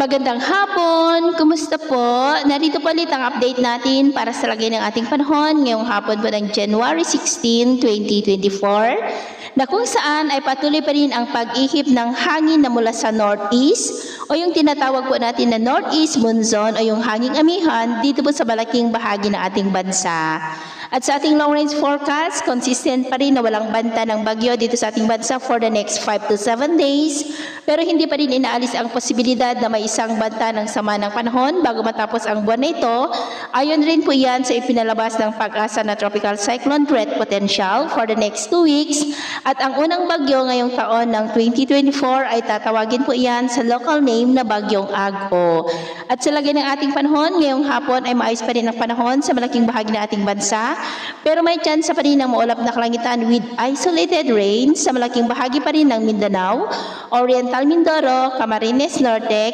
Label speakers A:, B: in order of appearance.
A: Magandang hapon! Kumusta po? Narito po ulit ang update natin para sa lagay ng ating panahon ngayong hapon po ng January 16, 2024 na kung saan ay patuloy pa rin ang pag-ihip ng hangin na mula sa northeast o yung tinatawag po natin na northeast monsoon o yung hanging amihan dito po sa malaking bahagi ng ating bansa. At sa ating long-range forecast, consistent pa rin na walang banta ng bagyo dito sa ating bansa for the next 5 to 7 days. Pero hindi pa rin inaalis ang posibilidad na may isang banta ng sama ng panahon bago matapos ang buwan na ito. Ayon rin po yan sa ipinalabas ng Pag-asa na tropical cyclone threat potential for the next 2 weeks. At ang unang bagyo ngayong taon ng 2024 ay tatawagin po yan sa local name na Bagyong Agho. At sa lagay ng ating panahon, ngayong hapon ay maayos pa rin ang panahon sa malaking bahagi ng ating bansa. Pero may chance pa rin ng maulap na kalangitan with isolated rain sa malaking bahagi pa rin ng Mindanao, Oriental Mindoro, Camarines Norte,